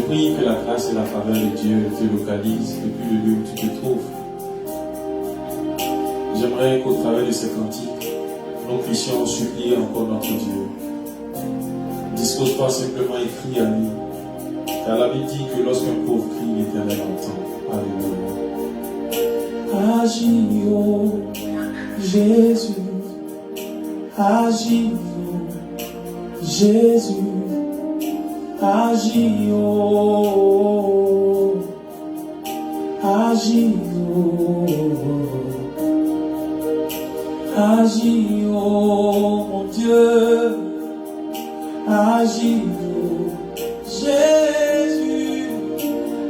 Je prie que la grâce et la faveur de Dieu te localisent depuis le lieu où tu te trouves. J'aimerais qu'au travers de ces cantiques, nous puissions supplier encore notre Dieu. Dispose-toi simplement et crie à lui. Car la Bible dit que lorsqu'un pauvre crie, l'Éternel entend. Alléluia. Agis, oh Jésus. Agis, oh Jésus. Agis, oh. Agis, oh. Agis, oh mon Dieu. Agis, oh Jésus.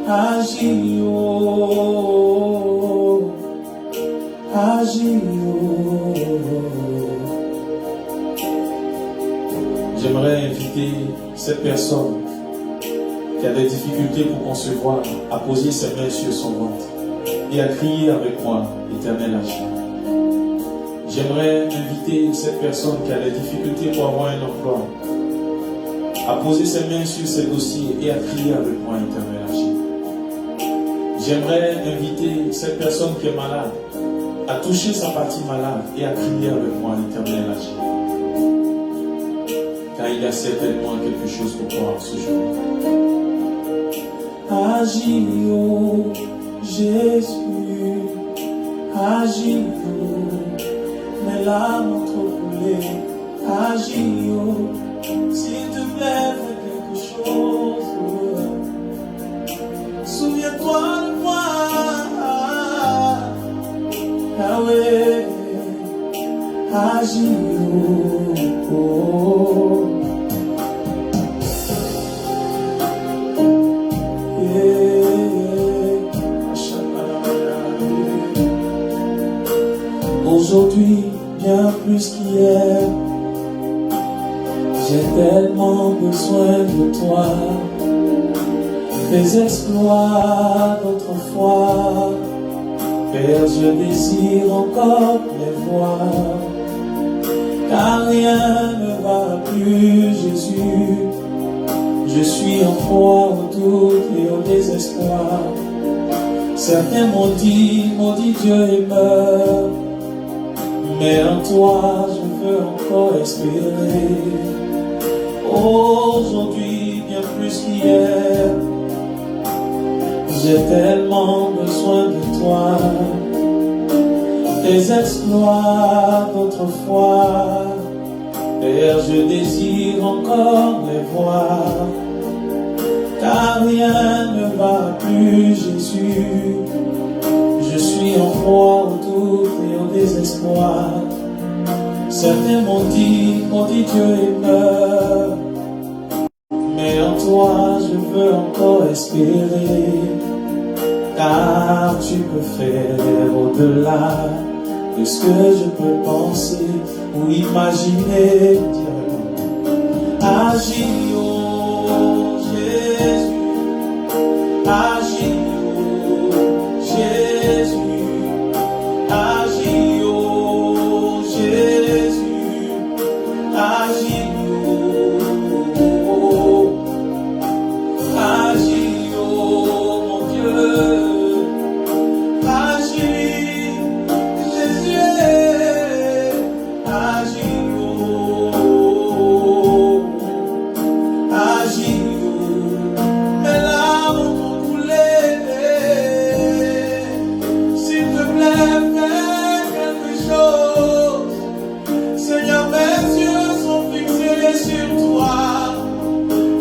Agis, oh. Agis, oh. J'aimerais inviter cette personne qui a des difficultés pour concevoir à poser ses mains sur son ventre et à crier avec moi, Éternel agis. J'aimerais inviter cette personne qui a des difficultés pour avoir un emploi à poser ses mains sur ses dossiers et à crier avec moi, Éternel agis. J'aimerais inviter cette personne qui est malade à toucher sa partie malade et à crier avec moi, Éternel agis. Car il y a certainement quelque chose pour toi ce jour. Agis, oh Jésus. Agis, oh. Mes larmes ont trop coulé. Agis, oh. S'il te plaît, fais quelque chose. Souviens-toi de moi. Yahweh. Agis, oh. Aujourd'hui, bien plus qu'hier, j'ai tellement besoin de toi. Tes exploits d'autrefois, Père, je désire encore les voir. Car rien ne va plus, Jésus. Je suis en proie au doute et au désespoir. Certains m'ont dit Dieu est mort. Mais en toi, je veux encore espérer. Aujourd'hui, bien plus qu'hier, j'ai tellement besoin de toi. Tes exploits d'autrefois, Père, je désire encore les voir. Car rien ne va plus, Jésus. Je suis en proie au doute et au désespoir. Certains m'ont dit Dieu est peur. Mais en toi, je veux encore espérer. Car tu peux faire au-delà de ce que je peux penser ou imaginer. Agis, oh Jésus. Agis, oh Jésus. Agis, oh Jésus. Agis, oh. Agis, oh mon Dieu. Agis, Jésus. Agis, oh. Agis, oh. Mes larmes ont coulé. S'il te plaît, fais quelque chose. Seigneur, mes yeux sont fixés sur toi.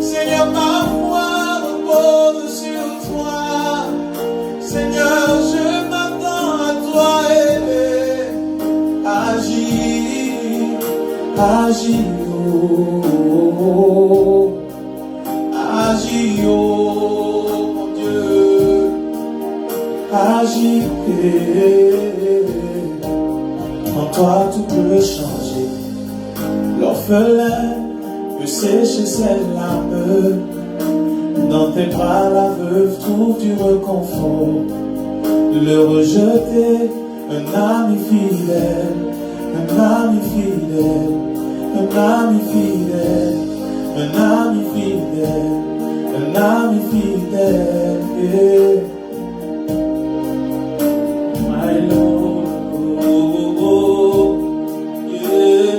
Seigneur, ma foi repose sur toi. Seigneur, je m'attends à toi. Agis, agis, oh. Agis, oh mon Dieu. Agis, en toi tout peut changer. L'orphelin peut sécher ses larmes. Dans tes bras la veuve trouve du réconfort. Le rejeter, un ami fidèle, un ami fidèle, un ami fidèle, un ami fidèle, un ami fidèle. Yeah. My Lord, yeah.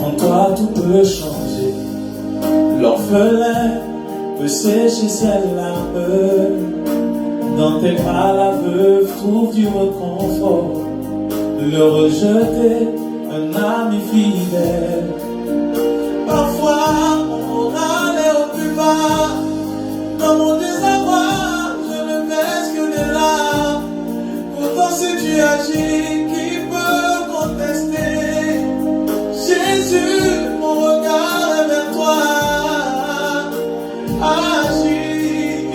En toi tout peut changer. L'orphelin peut sécher ses larmes. Dans tes bras la veuve trouve du réconfort. Le rejeter, un ami fidèle. Parfois mon moral est au plus bas. Dans mon désarroi, je ne baisse que des larmes. Pourtant si tu agis, qui peut contester? Jésus, mon regard est vers toi. Agis,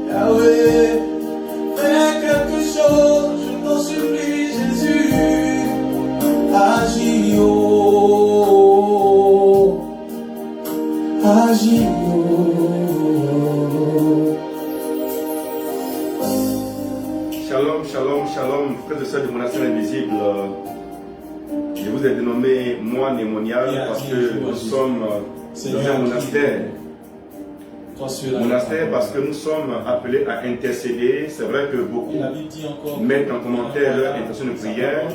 Yahweh, fais quelque chose, je t'en supplie, Jésus. Agis, oh, agis, oh. Shalom, shalom, shalom, frères et sœurs du monastère invisible. Je vous ai dénommé moine et monial parce que nous sommes dans un monastère. Monastère parce que nous sommes appelés à intercéder. C'est vrai que beaucoup mettent en commentaire leur intention de prière,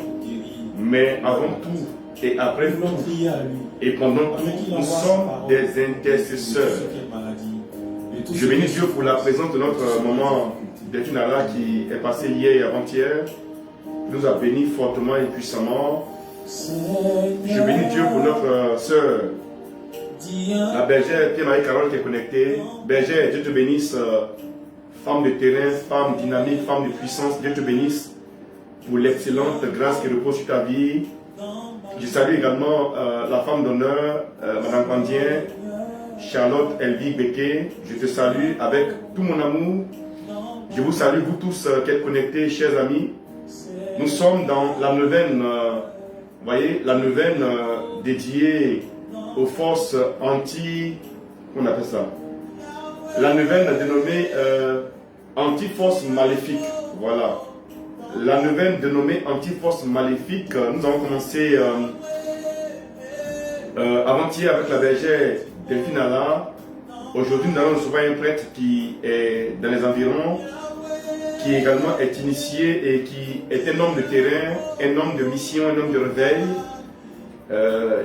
mais avant tout et après tout et pendant tout, nous sommes des intercesseurs. Je bénis Dieu pour la présence de notre maman Delphine qui est passée hier et avant-hier, qui nous a bénis fortement et puissamment. Je bénis Dieu pour notre sœur, la bergère Pierre-Marie Carole qui est connectée. Bergère, Dieu te bénisse, femme de terrain, femme dynamique, femme de puissance. Dieu te bénisse pour l'excellente grâce qui repose sur ta vie. Je salue également la femme d'honneur, Madame Pandien, Charlotte Elvie Becquet. Je te salue avec tout mon amour. Je vous salue, vous tous qui êtes connectés, chers amis. Nous sommes dans la neuvaine, vous voyez, la neuvaine dédiée aux forces qu'on appelle ça? La neuvaine dénommée anti-force maléfique. Voilà. La neuvaine dénommée anti-force maléfique. Nous avons commencé avant-hier avec la bergère Delphine Alla. Aujourd'hui, nous allons recevoir un prêtre qui est dans les environs, qui également est initié et qui est un homme de terrain, un homme de mission, un homme de réveil.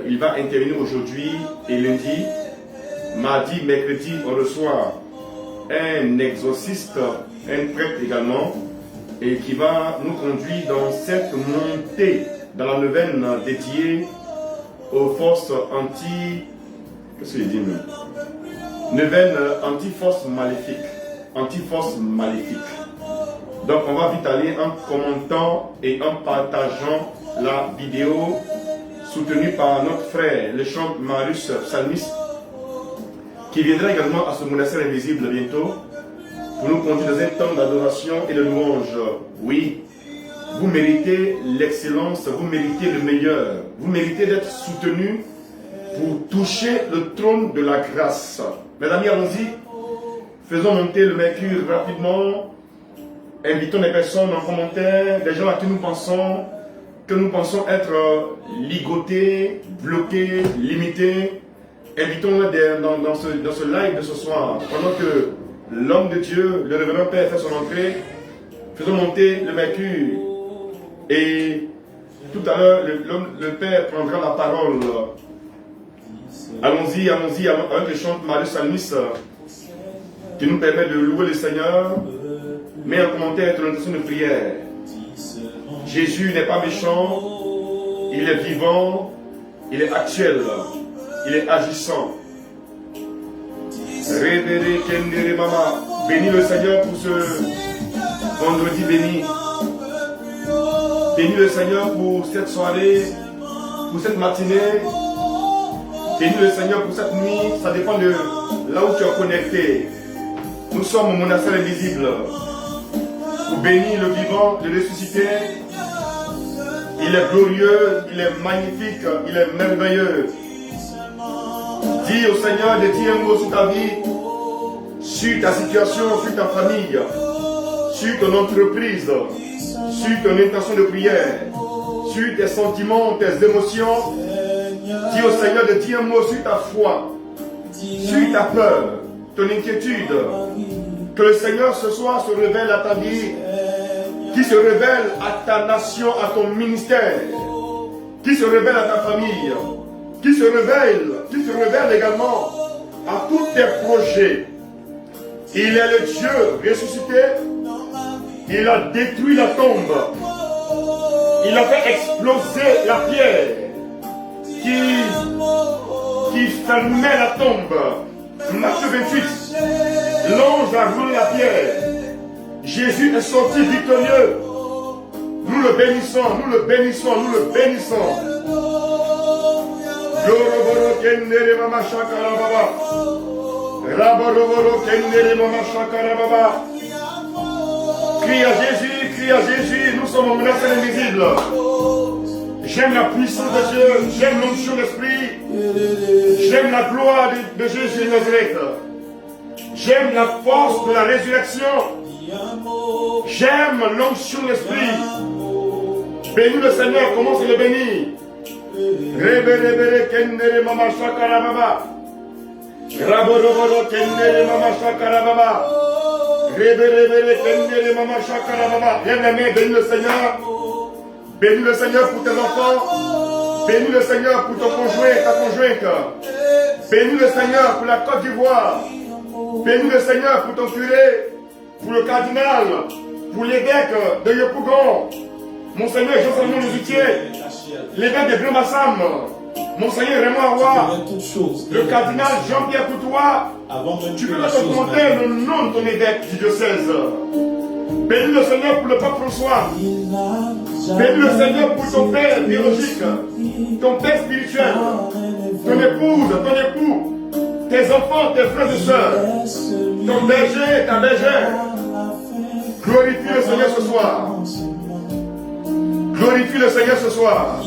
Il va intervenir aujourd'hui et lundi. Mardi, mercredi, on reçoit un exorciste, un prêtre également, et qui va nous conduire dans cette montée dans la neuvaine dédiée aux forces anti... Qu'est-ce qu'il dit nous? Neuvaine anti-force maléfique. Anti-force maléfique. Donc on va vite aller en commentant et en partageant la vidéo soutenue par notre frère, le chant Marius Psalmiste, qui viendra également à ce monastère invisible bientôt pour nous conduire dans un temps d'adoration et de louange. Oui, vous méritez l'excellence, vous méritez le meilleur, vous méritez d'être soutenu pour toucher le trône de la grâce. Mes amis, allons-y, faisons monter le mercure rapidement, invitons les personnes en commentaire, des gens à qui nous pensons être ligotés, bloqués, limités. Invitons-les dans ce live de ce soir, pendant que l'homme de Dieu, le révérend Père, fait son entrée. Faisons monter le mercure. Et tout à l'heure, le Père prendra la parole. Allons-y, avec le chant Marius Psalmiste qui nous permet de louer le Seigneur. Mets en commentaire ton intention de prière. Jésus n'est pas méchant, il est vivant, il est actuel, il est agissant. Révéré Kendere Mama, bénis le Seigneur pour ce vendredi béni. Bénis le Seigneur pour cette soirée, pour cette matinée. Bénis le Seigneur pour cette nuit, ça dépend de là où tu es connecté. Nous sommes au monastère invisible. Pour bénir le vivant, le ressuscité. Il est glorieux, il est magnifique, il est merveilleux. Dis au Seigneur de dire un mot sur ta vie, sur ta situation, sur ta famille, sur ton entreprise, sur ton intention de prière, sur tes sentiments, tes émotions. Dis au Seigneur de dire un mot sur ta foi, sur ta peur, ton inquiétude. Que le Seigneur ce soir se révèle à ta vie, qui se révèle à ta nation, à ton ministère, qui se révèle à ta famille, qui se révèle également à tous tes projets. Il est le Dieu ressuscité. Il a détruit la tombe. Il a fait exploser la pierre qui fermait la tombe. Matthieu 28. L'ange a roulé la pierre. Jésus est sorti victorieux. Nous le bénissons, nous le bénissons, nous le bénissons. Crie à Jésus, nous sommes menacés invisibles. J'aime la puissance de Dieu, j'aime l'onction de l'Esprit, j'aime la gloire de Jésus de Nazareth, j'aime la force de la résurrection, j'aime l'onction de l'Esprit. Bénis le Seigneur, commence à le bénir. Rebere kendere mama shakara baba. Raboro kendere mama shakara baba. Rebere kendere mama shakara baba. Lève la main, bénis le Seigneur. Bénis le Seigneur pour tes enfants. Bénis le Seigneur pour ton conjoint, ta conjointe. Bénis le Seigneur pour la Côte d'Ivoire. Bénis le Seigneur pour ton curé, pour le cardinal, pour l'évêque de Yopougon. Mon Seigneur Jean-Salomon Lozutier, l'évêque de Grand-Bassam, mon Seigneur Raymond Awa, le cardinal Jean-Pierre Coutoua. Tu peux mettre en commentaire le nom de ton évêque du diocèse. Bénis le Seigneur pour le pape François. Bénis le Seigneur pour ton père biologique, ton père spirituel, ton épouse, ton époux, tes enfants, tes frères et sœurs, ton berger, ta bergère. Glorifie le Seigneur ce soir. Glorifie le Seigneur ce soir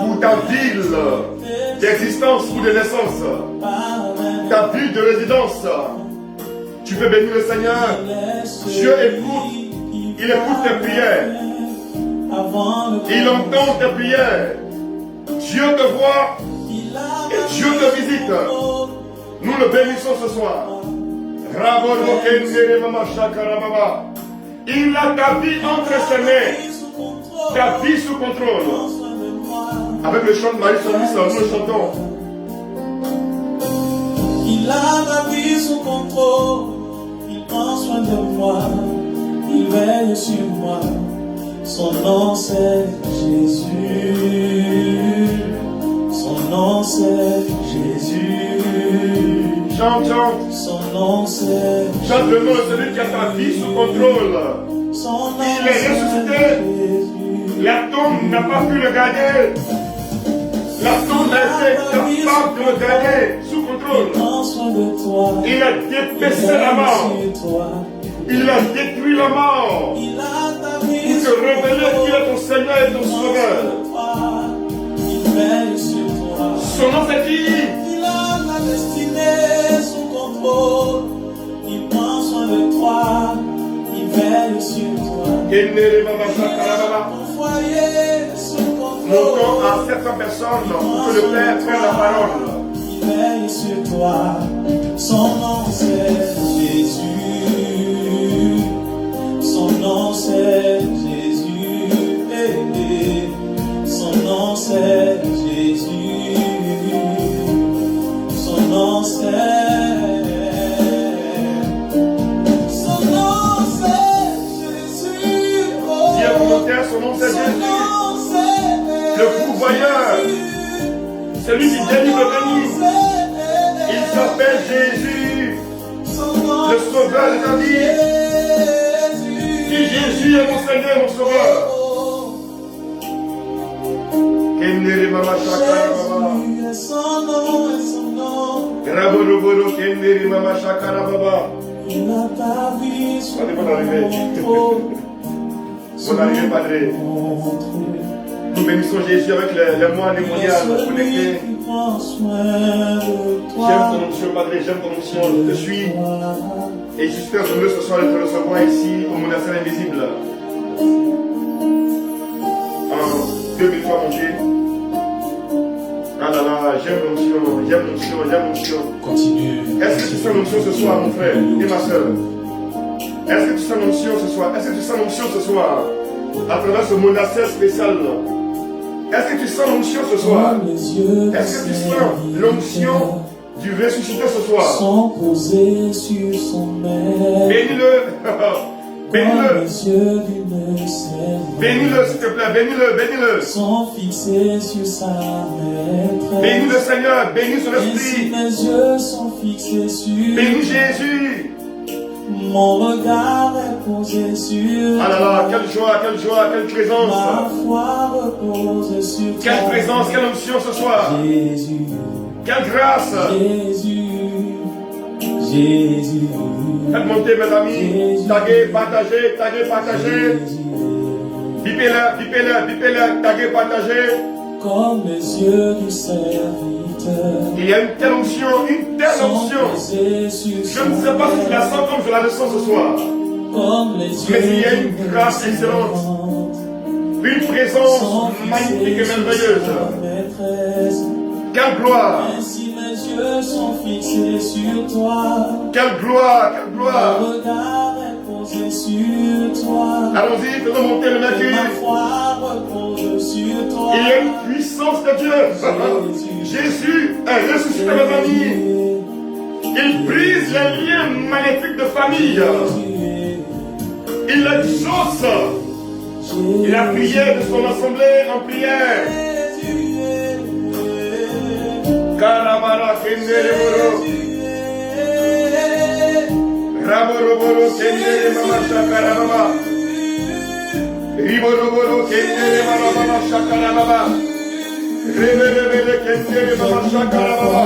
pour ta ville d'existence ou de naissance, ta ville de résidence. Tu peux bénir le Seigneur. Dieu écoute, il écoute tes prières. Il entend tes prières. Dieu te voit et Dieu te visite. Nous le bénissons ce soir. Il a ta vie entre ses mains. Ta vie sous contrôle. Avec le chant de Marie Solis, nous le chantons. Il a ma vie sous contrôle. Il prend soin de moi. Il veille sur moi. Son nom c'est Jésus. Son nom c'est Jésus. Chante, chante. Son nom c'est Chante le nom de celui qui a ta vie sous contrôle. Son nom Il est ressuscité. La tombe n'a pas pu le garder. La tombe a été capable de le garder sous contrôle. Il a dépêché la mort. Il a détruit la mort. Pour te révéler qu'il est ton Seigneur et ton Sauveur. Son nom c'est qui? Il a la destinée sous contrôle. Il prend soin de toi. Il veille sur toi. Montons à 700 personnes pour que le Père prenne la parole. Il veille sur toi. Son nom c'est Jésus. Son nom c'est Jésus. Son nom c'est Jésus. Son nom c'est son nom c'est Jésus, le pourvoyeur, celui qui délivre le béni. Il s'appelle Jésus, le sauveur de ta vie. Dis Jésus est mon Seigneur, mon sauveur. Kendere mama shakara baba. Graboroboro kendere mama shakara baba. Allez, bonne arrivée. Bonne arrivée, Padre. Nous bénissons Jésus avec les moines démoniales connectés. J'aime ton onction, Padre, j'aime ton onction, je te suis. Et je suis très heureux ce soir de te recevoir ici au monastère invisible. En 2000 fois, mon Dieu. Ah là là, j'aime l'onction, j'aime l'onction, j'aime l'onction. Continue. Est-ce que tu sens l'onction ce soir, mon frère et ma soeur? Est-ce que tu sens l'onction ce soir? Est-ce que tu sens l'onction ce soir? À travers ce monastère spécial. Est-ce que tu sens l'onction ce soir? Est-ce que tu sens l'onction du ressuscité ce soir? Sont posés sur son maître. Bénis-le. Bénis-le. Bénis-le, s'il te plaît. Bénis-le. Bénis-le. Sont fixés sur sa maîtresse. Bénis le Seigneur. Bénis son Ainsi esprit. mes yeux sont fixés sur. Bénis Jésus. Mon regard est posé sur. Ah là là, quelle joie, quelle présence. Ma foi repose sur toi. Quelle présence, quelle onction ce soir. Jésus. Quelle grâce. Jésus. Faites monter mes amis. Taguez, partagez. Bipez-le, taguez, partagez. Comme les yeux du serviteur. Il y a une telle onction. Je ne sais pas si tu la sens comme je la ressens ce soir. Mais il y a une grâce excellente. Une présence magnifique et merveilleuse. Quelle gloire. Ainsi mes yeux sont fixés sur toi. Quelle gloire. Mon regard est posé sur toi. Allons-y, faisons monter le mercure. Ma foi repose sur toi. Il y a une puissance de Dieu. Jésus est ressuscité, mes amis. Il brise les liens magnétiques de famille. Il exauce. Il a prié de son assemblée en prière. Karabara kendere boro. Raboroboro kendere mama shakara baba. Riboroboro kendere mama shakara baba. Rebele kendere mama shakara baba.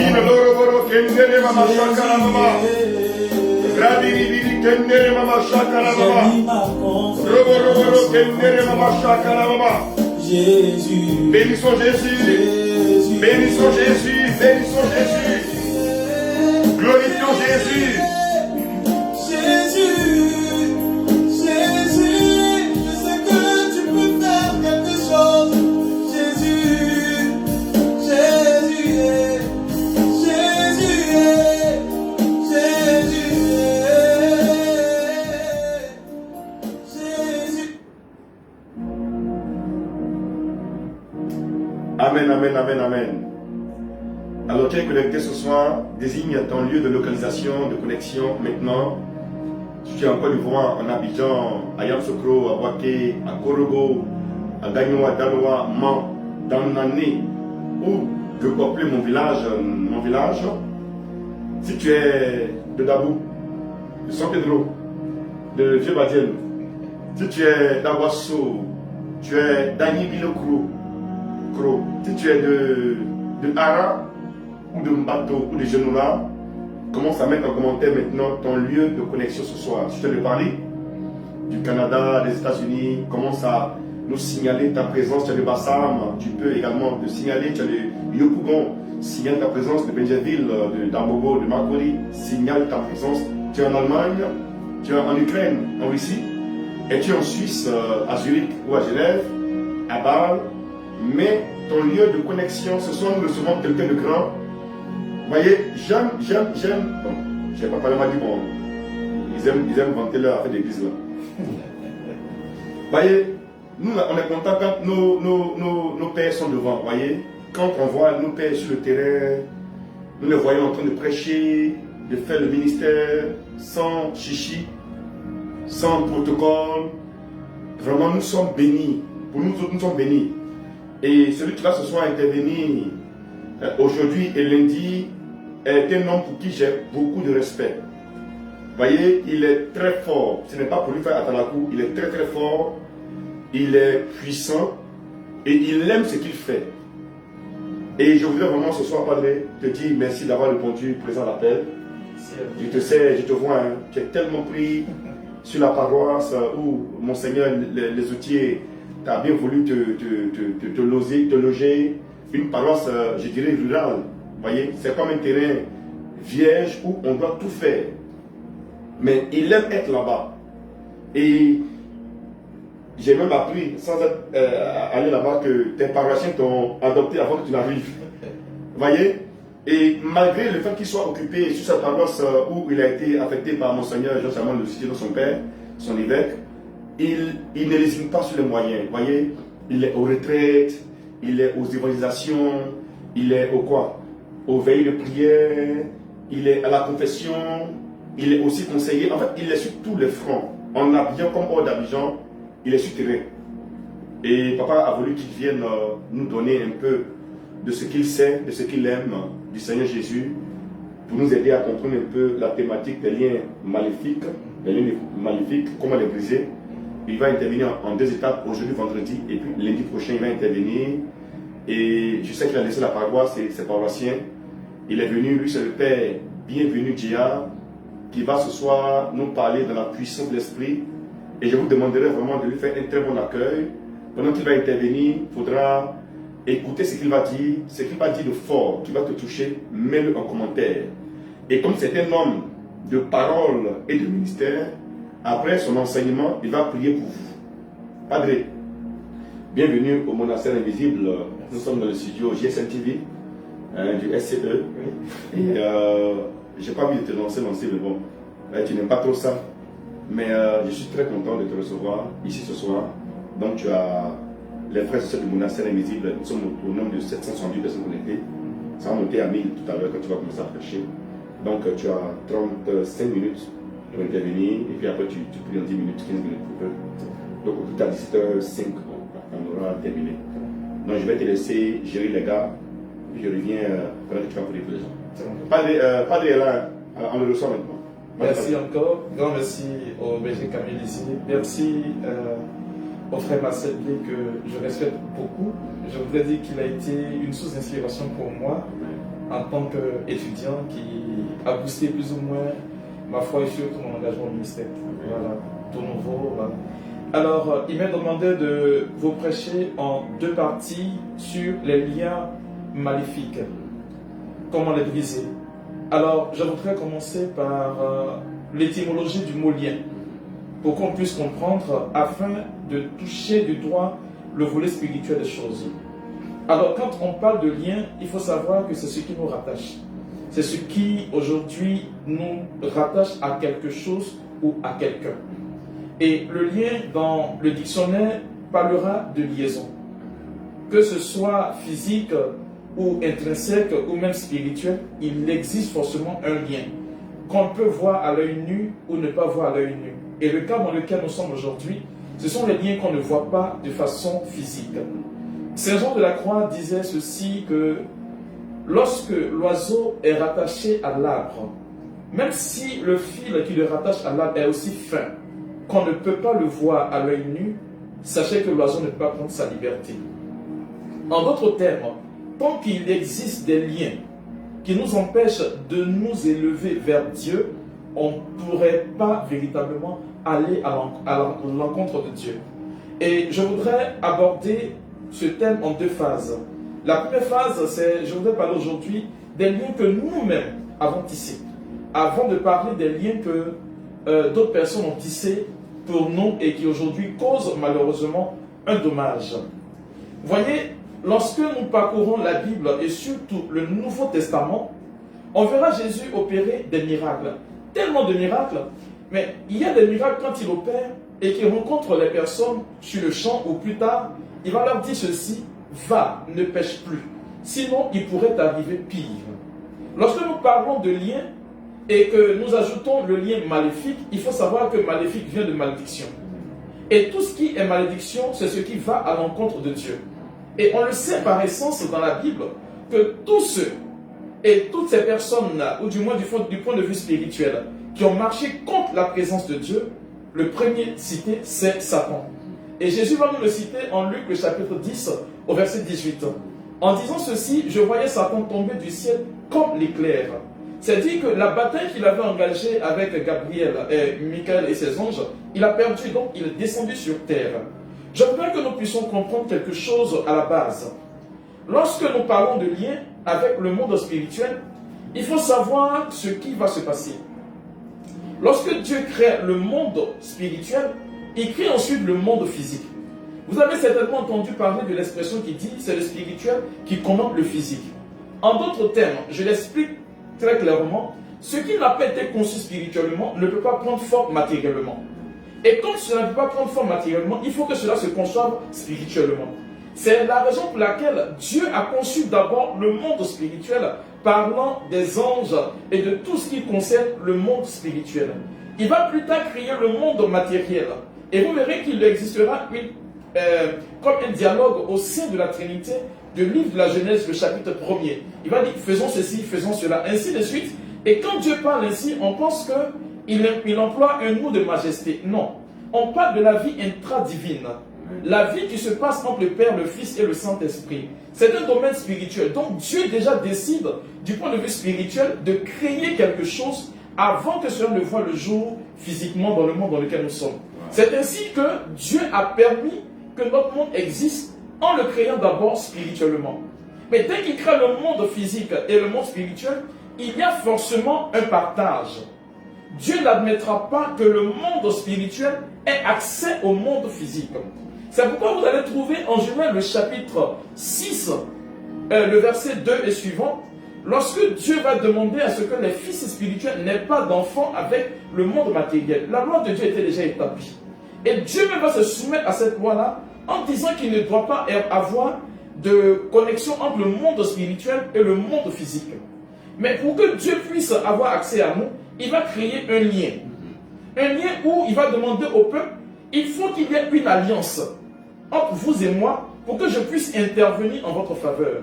Inoloroboro kendere mama shakara baba. Rabiri kendere mama shakara baba. Roboroboro kendere mama shakara baba. Jésus. Bénissons Jésus. Bénissons Jésus. Bénissons Jésus. Glorifions Jésus. Jésus. Jésus. Je sais que tu peux faire quelque chose. Jésus. Jésus. Jésus. Jésus. Amen, amen, amen, amen. Alors tu es connecté ce soir, désigne ton lieu de localisation, de connexion maintenant. Si tu es en Côte d'Ivoire, en Abidjan, à Yamoussoukro, à Boaké, à Korogo, à Gagnoa, Danoa, Man, dans Nané, ou je peux appeler mon village. Si tu es de Dabou, de San Pedro, de Vieux-Badiel, si tu es d'Aguasso, tu es d'Agnibilokro, si tu es de Ara, ou de Mbato, ou de Genoula, commence à mettre en commentaire maintenant ton lieu de connexion ce soir. Si tu es de Paris, du Canada, des États-Unis, commence à nous signaler ta présence. Tu es de Bassam, tu peux également te signaler. Tu es de Yopougon, signale ta présence. De Benjaville, d'Ambogo, de Marcory, signale ta présence. Tu es en Allemagne, tu es en Ukraine, en Russie, et tu es en Suisse, à Zurich ou à Genève, à Bâle. Mais ton lieu de connexion, ce soir nous recevons quelqu'un de grand. Vous voyez, j'aime, bon, je ne sais pas parler, m'a dit, bon, ils aiment vanter leur affaire d'église là. Vous voyez, nous on est content quand nos pères sont devant, vous voyez. Quand on voit nos pères sur le terrain, nous les voyons en train de prêcher, de faire le ministère sans chichi, sans protocole. Vraiment, nous sommes bénis. Pour nous autres, nous sommes bénis. Et celui qui va ce soir intervenir aujourd'hui et lundi est un homme pour qui j'ai beaucoup de respect. Vous voyez, il est très fort. Ce n'est pas pour lui faire atalakou, il est très très fort. Il est puissant et il aime ce qu'il fait. Et je voudrais vraiment ce soir, Padre, te dire merci d'avoir répondu présent à l'appel. Je te sais, je te vois, hein, tu es tellement pris sur la paroisse où Monseigneur les outils t'as bien voulu te loger. Une paroisse, je dirais, rurale. Vous voyez, c'est comme un terrain vierge où on doit tout faire. Mais il aime être là-bas. Et j'ai même appris, sans aller là-bas, que tes paroissiens t'ont adopté avant que tu n'arrives. Vous voyez? Et malgré le fait qu'il soit occupé sur sa paroisse où il a été affecté par Monseigneur Jean-Samuel Le Cité, son père, son évêque, il ne lésine pas sur les moyens. Vous voyez? Il est aux retraites, il est aux évangélisations, il est au quoi? Aux veilles de prière, il est à la confession, il est aussi conseiller. En fait, il est sur tous les fronts. En Abidjan comme hors d'Abidjan, il est sur terrain. Et papa a voulu qu'il vienne nous donner un peu de ce qu'il sait, de ce qu'il aime du Seigneur Jésus, pour nous aider à comprendre un peu la thématique des liens maléfiques, comment les briser. Il va intervenir en 2 étapes, aujourd'hui, vendredi, et puis lundi prochain, il va intervenir. Et je sais qu'il a laissé la paroisse et ses paroissiens. Il est venu, lui, c'est le Père Bienvenu Djia, qui va ce soir nous parler de la puissance de l'Esprit. Et je vous demanderai vraiment de lui faire un très bon accueil. Pendant qu'il va intervenir, il faudra écouter ce qu'il va dire, ce qu'il va dire de fort, qui va te toucher, mets-le en commentaire. Et comme c'est un homme de parole et de ministère, après son enseignement, il va prier pour vous. Padre, bienvenue au Monastère Invisible. Nous sommes dans le studio GSM TV du SCE. Et je n'ai pas envie de te lancer, mais bon, tu n'aimes pas trop ça. Mais je suis très content de te recevoir ici ce soir. Donc tu as les frères et sœurs du Monastère Invisible. Nous sommes au nombre de 770 personnes connectées. Ça va monter à 1000 tout à l'heure quand tu vas commencer à prêcher. Donc tu as 35 minutes pour intervenir. Et puis après tu pries en 10 minutes, 15 minutes pour eux. Donc au total, à 17h05, on aura terminé. Donc je vais te laisser gérer les gars. Puis je reviens pendant que tu vas prier pour les gens. Padre est là, on le reçoit maintenant. Merci encore. Grand merci au BG Camille ici. Merci au frère Marcel Blé que je respecte beaucoup. Je voudrais dire qu'il a été une source d'inspiration pour moi en tant qu'étudiant qui a boosté plus ou moins ma foi et surtout mon engagement au ministère. Voilà, tout nouveau. Voilà. Alors, il m'a demandé de vous prêcher en 2 parties sur les liens maléfiques. Comment les briser. Alors, je voudrais commencer par l'étymologie du mot lien, pour qu'on puisse comprendre, afin de toucher du doigt le volet spirituel des choses. Alors, quand on parle de lien, il faut savoir que c'est ce qui nous rattache. C'est ce qui, aujourd'hui, nous rattache à quelque chose ou à quelqu'un. Et le lien, dans le dictionnaire, parlera de liaison. Que ce soit physique, ou intrinsèque ou même spirituel, il existe forcément un lien qu'on peut voir à l'œil nu ou ne pas voir à l'œil nu. Et le cas dans lequel nous sommes aujourd'hui, ce sont les liens qu'on ne voit pas de façon physique. Saint Jean de la Croix disait ceci, que lorsque l'oiseau est rattaché à l'arbre, même si le fil qui le rattache à l'arbre est aussi fin qu'on ne peut pas le voir à l'œil nu, sachez que l'oiseau ne peut pas prendre sa liberté. En d'autres termes, tant qu'il existe des liens qui nous empêchent de nous élever vers Dieu, on ne pourrait pas véritablement aller à l'encontre de Dieu. Et je voudrais aborder ce thème en 2 phases. La première phase, c'est, je voudrais parler aujourd'hui des liens que nous-mêmes avons tissés, avant de parler des liens que d'autres personnes ont tissés pour nous et qui aujourd'hui causent malheureusement un dommage. Vous voyez, lorsque nous parcourons la Bible et surtout le Nouveau Testament, on verra Jésus opérer des miracles. Tellement de miracles, mais il y a des miracles quand il opère et qu'il rencontre les personnes sur le champ ou plus tard, il va leur dire ceci, va, ne pêche plus. Sinon, il pourrait arriver pire. Lorsque nous parlons de lien et que nous ajoutons le lien maléfique, il faut savoir que maléfique vient de malédiction. Et tout ce qui est malédiction, c'est ce qui va à l'encontre de Dieu. Et on le sait par essence dans la Bible que tous ceux et toutes ces personnes, ou du moins du point de vue spirituel, qui ont marché contre la présence de Dieu, le premier cité, c'est Satan. Et Jésus va nous le citer en Luc, le chapitre 10, au verset 18. En disant ceci, je voyais Satan tomber du ciel comme l'éclair. C'est-à-dire que la bataille qu'il avait engagée avec Gabriel, Michael et ses anges, il a perdu, donc il est descendu sur terre. Je voudrais que nous puissions comprendre quelque chose à la base. Lorsque nous parlons de lien avec le monde spirituel, il faut savoir ce qui va se passer. Lorsque Dieu crée le monde spirituel, il crée ensuite le monde physique. Vous avez certainement entendu parler de l'expression qui dit c'est le spirituel qui commande le physique. En d'autres termes, je l'explique très clairement, ce qui n'a pas été conçu spirituellement ne peut pas prendre forme matériellement. Et comme cela ne peut pas prendre forme matériellement, il faut que cela se conçoive spirituellement. C'est la raison pour laquelle Dieu a conçu d'abord le monde spirituel, parlant des anges et de tout ce qui concerne le monde spirituel. Il va plus tard créer le monde matériel. Et vous verrez qu'il existera comme un dialogue au sein de la Trinité du livre de la Genèse, le chapitre 1er. Il va dire, faisons ceci, faisons cela, ainsi de suite. Et quand Dieu parle ainsi, on pense qu'il emploie un mot de majesté. Non, on parle de la vie intra-divine. La vie qui se passe entre le Père, le Fils et le Saint-Esprit. C'est un domaine spirituel. Donc Dieu déjà décide, du point de vue spirituel, de créer quelque chose avant que cela ne voie le jour physiquement dans le monde dans lequel nous sommes. C'est ainsi que Dieu a permis que notre monde existe en le créant d'abord spirituellement. Mais dès qu'il crée le monde physique et le monde spirituel, il y a forcément un partage. Dieu n'admettra pas que le monde spirituel ait accès au monde physique. C'est pourquoi vous allez trouver en Genèse le chapitre 6, le verset 2 et suivant, lorsque Dieu va demander à ce que les fils spirituels n'aient pas d'enfants avec le monde matériel. La loi de Dieu était déjà établie. Et Dieu même va se soumettre à cette loi-là en disant qu'il ne doit pas avoir de connexion entre le monde spirituel et le monde physique. Mais pour que Dieu puisse avoir accès à nous, il va créer un lien. Un lien où il va demander au peuple, il faut qu'il y ait une alliance entre vous et moi pour que je puisse intervenir en votre faveur.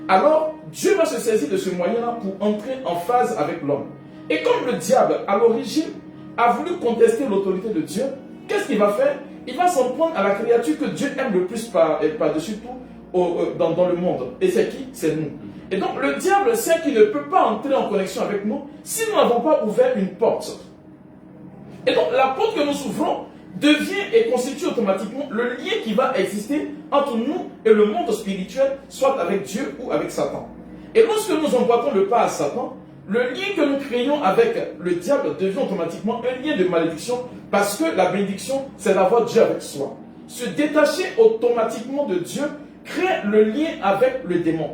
Alors, Dieu va se saisir de ce moyen-là pour entrer en phase avec l'homme. Et comme le diable, à l'origine, a voulu contester l'autorité de Dieu, qu'est-ce qu'il va faire? Il va s'en prendre à la créature que Dieu aime le plus par-dessus tout dans le monde. Et c'est qui? C'est nous. Et donc, le diable sait qu'il ne peut pas entrer en connexion avec nous si nous n'avons pas ouvert une porte. Et donc, la porte que nous ouvrons devient et constitue automatiquement le lien qui va exister entre nous et le monde spirituel, soit avec Dieu ou avec Satan. Et lorsque nous emboîtons le pas à Satan, le lien que nous créons avec le diable devient automatiquement un lien de malédiction, parce que la bénédiction, c'est d'avoir Dieu avec soi. Se détacher automatiquement de Dieu crée le lien avec le démon.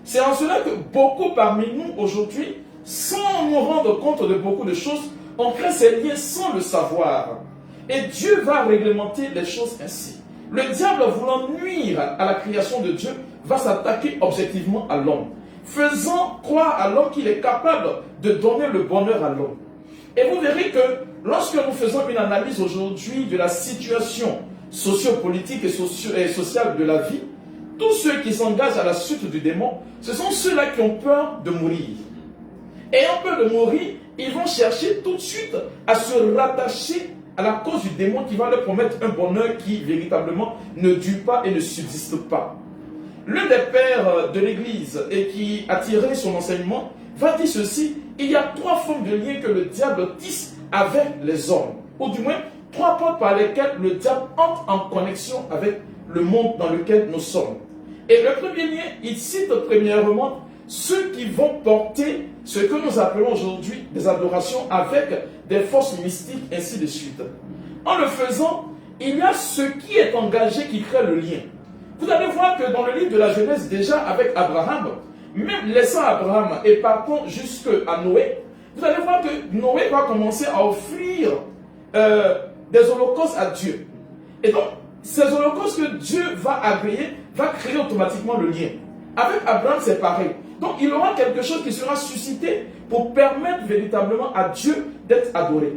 C'est en cela que beaucoup parmi nous aujourd'hui, sans nous rendre compte de beaucoup de choses, on crée ces liens sans le savoir. Et Dieu va réglementer les choses ainsi. Le diable, voulant nuire à la création de Dieu, va s'attaquer objectivement à l'homme, faisant croire à l'homme qu'il est capable de donner le bonheur à l'homme. Et vous verrez que lorsque nous faisons une analyse aujourd'hui de la situation sociopolitique et sociale de la vie, tous ceux qui s'engagent à la suite du démon, ce sont ceux-là qui ont peur de mourir. Ayant peur de mourir, ils vont chercher tout de suite à se rattacher à la cause du démon qui va leur promettre un bonheur qui véritablement ne dure pas et ne subsiste pas. L'un des pères de l'Église et qui a tiré son enseignement va dire ceci: il y a 3 formes de liens que le diable tisse avec les hommes, ou du moins 3 portes par lesquelles le diable entre en connexion avec le monde dans lequel nous sommes. Et le premier lien, il cite premièrement ceux qui vont porter ce que nous appelons aujourd'hui des adorations avec des forces mystiques, ainsi de suite. En le faisant, il y a ce qui est engagé qui crée le lien. Vous allez voir que dans le livre de la Genèse, déjà avec Abraham, même laissant Abraham et partant jusqu'à Noé, vous allez voir que Noé va commencer à offrir des holocaustes à Dieu. Et donc, ces holocaustes que Dieu va agréer, va créer automatiquement le lien. Avec Abraham, c'est pareil. Donc, il y aura quelque chose qui sera suscité pour permettre véritablement à Dieu d'être adoré.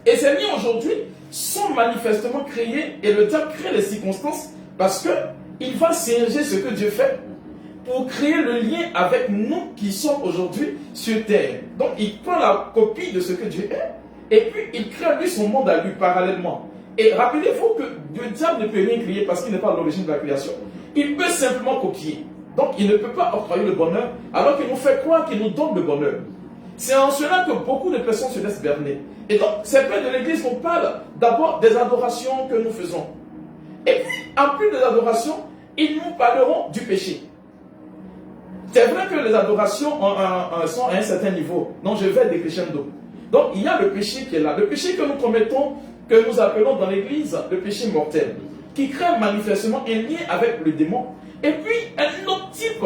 Et ces liens aujourd'hui sont manifestement créés et le diable crée les circonstances parce qu'il va singer ce que Dieu fait pour créer le lien avec nous qui sommes aujourd'hui sur terre. Donc, il prend la copie de ce que Dieu est et puis il crée lui son monde à lui parallèlement. Et rappelez-vous que le diable ne peut rien créer parce qu'il n'est pas à l'origine de la création. Il peut simplement copier. Donc, il ne peut pas octroyer le bonheur alors qu'il nous fait croire qu'il nous donne le bonheur. C'est en cela que beaucoup de personnes se laissent berner. Et donc, ces pères de l'Église nous parlent d'abord des adorations que nous faisons. Et puis, en plus des adorations, ils nous parleront du péché. C'est vrai que les adorations sont à un certain niveau. Donc, je vais décrescendo. Donc, il y a le péché qui est là. Le péché que nous commettons que nous appelons dans l'Église le péché mortel, qui crée manifestement un lien avec le démon, et puis un autre type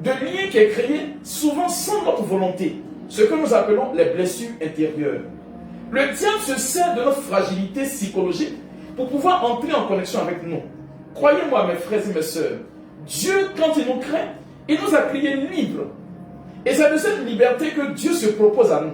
de lien qui est créé souvent sans notre volonté, ce que nous appelons les blessures intérieures. Le diable se sert de notre fragilité psychologique pour pouvoir entrer en connexion avec nous. Croyez-moi, mes frères et mes sœurs, Dieu, quand il nous crée, il nous a créés libres. Et c'est de cette liberté que Dieu se propose à nous.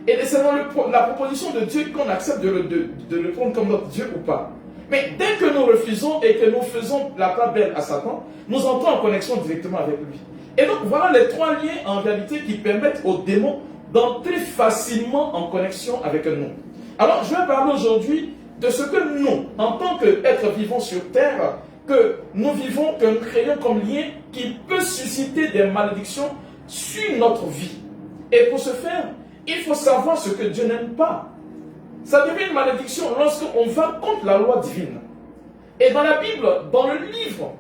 Et c'est dans la proposition de Dieu qu'on accepte de le prendre comme notre Dieu ou pas. Mais dès que nous refusons et que nous faisons la part belle à Satan, nous entrons en connexion directement avec lui. Et donc voilà les trois liens en réalité qui permettent aux démons d'entrer facilement en connexion avec nous. Alors je vais parler aujourd'hui de ce que nous, en tant qu'êtres vivants sur terre, que nous vivons, que nous créons comme lien qui peut susciter des malédictions sur notre vie. Et pour ce faire, il faut savoir ce que Dieu n'aime pas. Ça devient une malédiction lorsqu'on va contre la loi divine. Et dans la Bible, dans le livre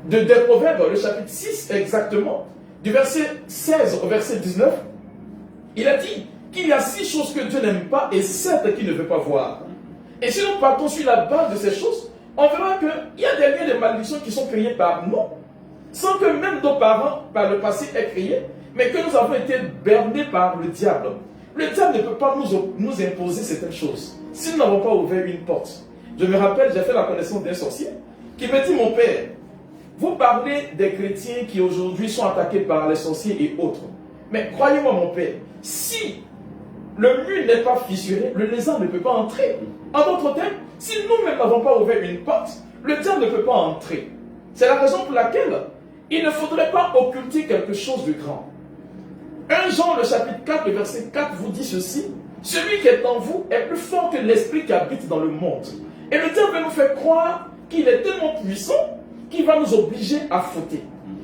des Proverbes, le chapitre 6 exactement, du verset 16 au verset 19, il a dit qu'il y a 6 choses que Dieu n'aime pas et 7 qu'il ne veut pas voir. Et si nous partons sur la base de ces choses, on verra qu'il y a des liens de malédiction qui sont créés par nous, sans que même nos parents, par le passé, aient créé, mais que nous avons été bernés par le diable. Le diable ne peut pas nous imposer certaines choses si nous n'avons pas ouvert une porte. Je me rappelle, j'ai fait la connaissance d'un sorcier qui m'a dit, mon père, vous parlez des chrétiens qui aujourd'hui sont attaqués par les sorciers et autres. Mais croyez-moi, mon père, si le mur n'est pas fissuré, le lézard ne peut pas entrer. En d'autres termes, si nous-mêmes n'avons pas ouvert une porte, le diable ne peut pas entrer. C'est la raison pour laquelle il ne faudrait pas occulter quelque chose de grand. 1 Jean, le chapitre 4, le verset 4 vous dit ceci: celui qui est en vous est plus fort que l'esprit qui habite dans le monde. Et le diable nous fait croire qu'il est tellement puissant qu'il va nous obliger à fauter.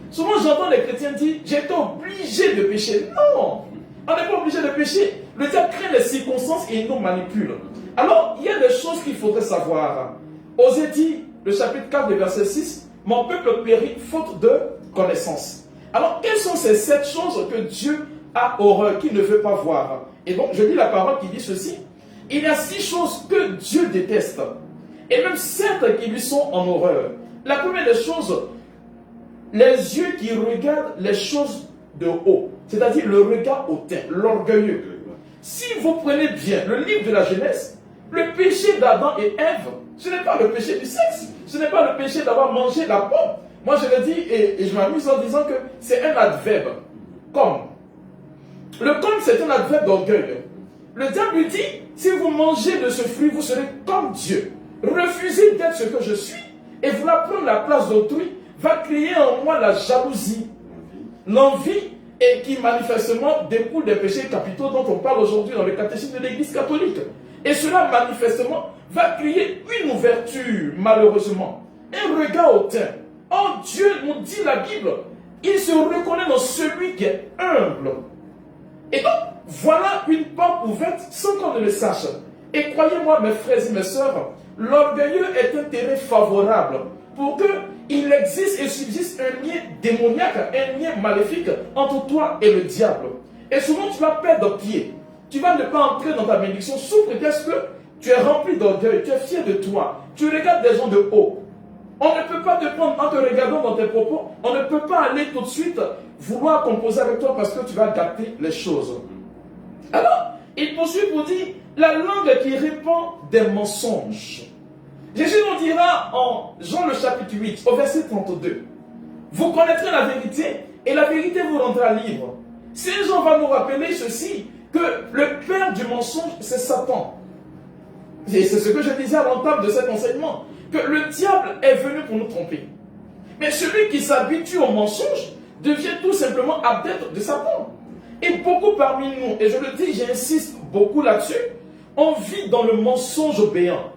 Souvent j'entends les chrétiens dire, j'ai été obligé de pécher. Non, on n'est pas obligé de pécher. Le diable crée les circonstances et il nous manipule. Alors, il y a des choses qu'il faudrait savoir. Osée dit, le chapitre 4, le verset 6, mon peuple périt faute de connaissance. Alors, quelles sont ces 7 choses que Dieu a horreur, qu'il ne veut pas voir? Et donc, je lis la parole qui dit ceci: il y a 6 choses que Dieu déteste, et même 7 qui lui sont en horreur. La première des choses, les yeux qui regardent les choses de haut, c'est-à-dire le regard hautain, l'orgueilleux. Si vous prenez bien le livre de la Genèse, le péché d'Adam et Ève, ce n'est pas le péché du sexe, ce n'est pas le péché d'avoir mangé la pomme. Moi je le dis et je m'amuse en disant que c'est un adverbe, comme. Le comme, c'est un adverbe d'orgueil. Le diable lui dit, si vous mangez de ce fruit, vous serez comme Dieu. Refusez d'être ce que je suis et vouloir prendre la place d'autrui va créer en moi la jalousie, l'envie, et qui manifestement découle des péchés capitaux dont on parle aujourd'hui dans le catéchisme de l'Église catholique. Et cela manifestement va créer une ouverture, malheureusement, un regard hautain. Or Dieu nous dit la Bible, il se reconnaît dans celui qui est humble. Et donc, voilà une porte ouverte sans qu'on ne le sache. Et croyez-moi, mes frères et mes sœurs, l'orgueilleux est un terrain favorable pour qu'il existe et subsiste un lien démoniaque, un lien maléfique entre toi et le diable. Et souvent, tu vas perdre pied. Tu vas ne pas entrer dans ta bénédiction sous prétexte que tu es rempli d'orgueil, tu es fier de toi, tu regardes des gens de haut. On ne peut pas te prendre en te regardant dans tes propos, on ne peut pas aller tout de suite vouloir composer avec toi parce que tu vas gâter les choses. Alors, il poursuit pour dire, la langue qui répand des mensonges. Jésus nous dira en Jean le chapitre 8, au verset 32, vous connaîtrez la vérité et la vérité vous rendra libre. Saint Jean va nous rappeler ceci, que le père du mensonge, c'est Satan. Et c'est ce que je disais à l'entame de cet enseignement, que le diable est venu pour nous tromper. Mais celui qui s'habitue au mensonge devient tout simplement adepte de Satan. Et beaucoup parmi nous, et je le dis, j'insiste beaucoup là-dessus, on vit dans le mensonge béant.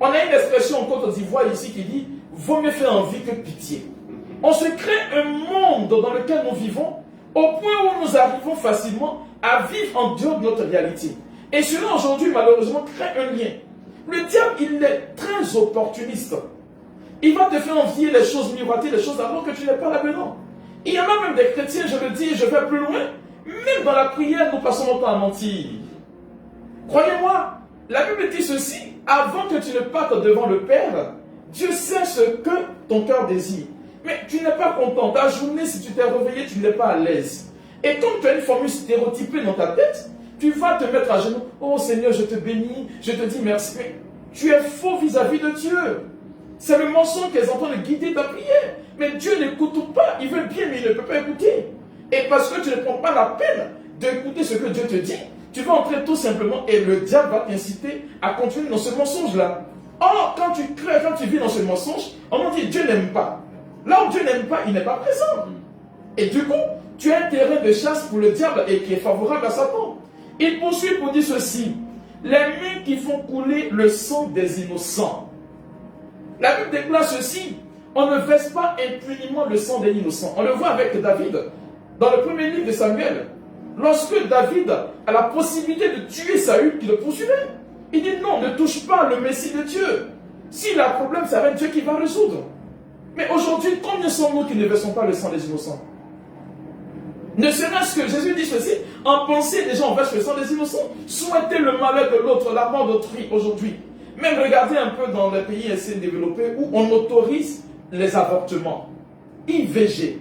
On a une expression en Côte d'Ivoire ici qui dit « vaut mieux faire envie que pitié ». On se crée un monde dans lequel nous vivons au point où nous arrivons facilement à vivre en dehors de notre réalité. Et cela aujourd'hui malheureusement crée un lien. Le diable, il est très opportuniste. Il va te faire envier les choses miroiter, les choses alors que tu n'es pas là-dedans. Il y en a même des chrétiens, je le dis, et je vais plus loin, même dans la prière, nous passons notre temps à mentir. Croyez-moi, La Bible dit ceci, avant que tu ne partes devant le Père, Dieu sait ce que ton cœur désire. Mais tu n'es pas content. Ta journée, si tu t'es réveillé, tu n'es pas à l'aise. Et comme tu as une formule stéréotypée dans ta tête, tu vas te mettre à genoux. Oh Seigneur, je te bénis, je te dis merci. Mais tu es faux vis-à-vis de Dieu. C'est le mensonge qu'elles entendent guider ta prière. Mais Dieu n'écoute pas. Il veut bien, mais il ne peut pas écouter. Et parce que tu ne prends pas la peine d'écouter ce que Dieu te dit, tu vas entrer tout simplement et le diable va t'inciter à continuer dans ce mensonge-là. Or, quand tu crées, quand tu vis dans ce mensonge, on dit Dieu n'aime pas. Là où Dieu n'aime pas, il n'est pas présent. Et du coup, tu as un terrain de chasse pour le diable et qui est favorable à Satan. Il poursuit pour dire ceci. Les mains qui font couler le sang des innocents. La Bible déclare ceci. On ne verse pas impunément le sang des innocents. On le voit avec David. Dans le premier livre de Samuel. Lorsque David a la possibilité de tuer Saül qui le poursuivait. Il dit non, ne touche pas le Messie de Dieu. S'il a un problème, c'est avec Dieu qui va résoudre. Mais aujourd'hui, combien sont-nous qui ne versons pas le sang des innocents? Ne serait-ce que Jésus dit ceci, en pensée, les gens versent le sang des innocents. Souhaiter le malheur de l'autre, la mort d'autrui aujourd'hui. Même regardez un peu dans les pays assez développés où on autorise les avortements. IVG,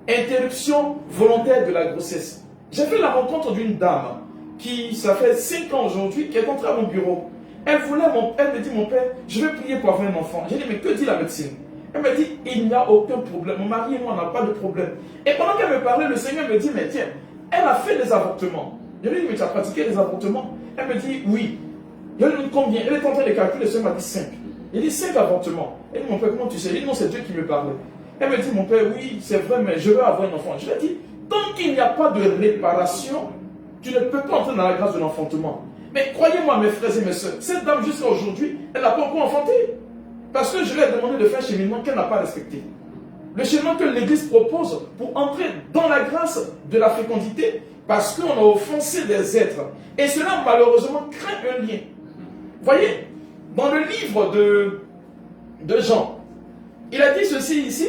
interruption volontaire de la grossesse. J'ai fait la rencontre d'une dame qui, ça fait 5 ans aujourd'hui, qui est entrée à mon bureau. Elle me dit, mon père, je vais prier pour avoir un enfant. J'ai dit, mais que dit la médecine? Elle me dit, il n'y a aucun problème. Mon mari et moi, on n'a pas de problème. Et pendant qu'elle me parlait, le Seigneur me dit, mais tiens, elle a fait des avortements. Je lui ai dit, mais tu as pratiqué des avortements? Elle me dit, oui. Je lui ai dit, combien? Elle est en train de calculer, le Seigneur m'a dit 5. Il dit 5 avortements. Elle dit, mon père, comment tu sais? Il dit, non, c'est Dieu qui me parlait. Elle me dit, mon père, oui, c'est vrai, mais je veux avoir un enfant. Je lui ai dit, tant qu'il n'y a pas de réparation, tu ne peux pas entrer dans la grâce de l'enfantement. Mais croyez-moi, mes frères et mes soeurs, cette dame jusqu'à aujourd'hui, elle n'a pas encore enfanté. Parce que je lui ai demandé de faire un cheminement qu'elle n'a pas respecté. Le cheminement que l'Église propose pour entrer dans la grâce de la fécondité, parce qu'on a offensé des êtres. Et cela, malheureusement, crée un lien. Voyez, dans le livre de Jean, il a dit ceci ici.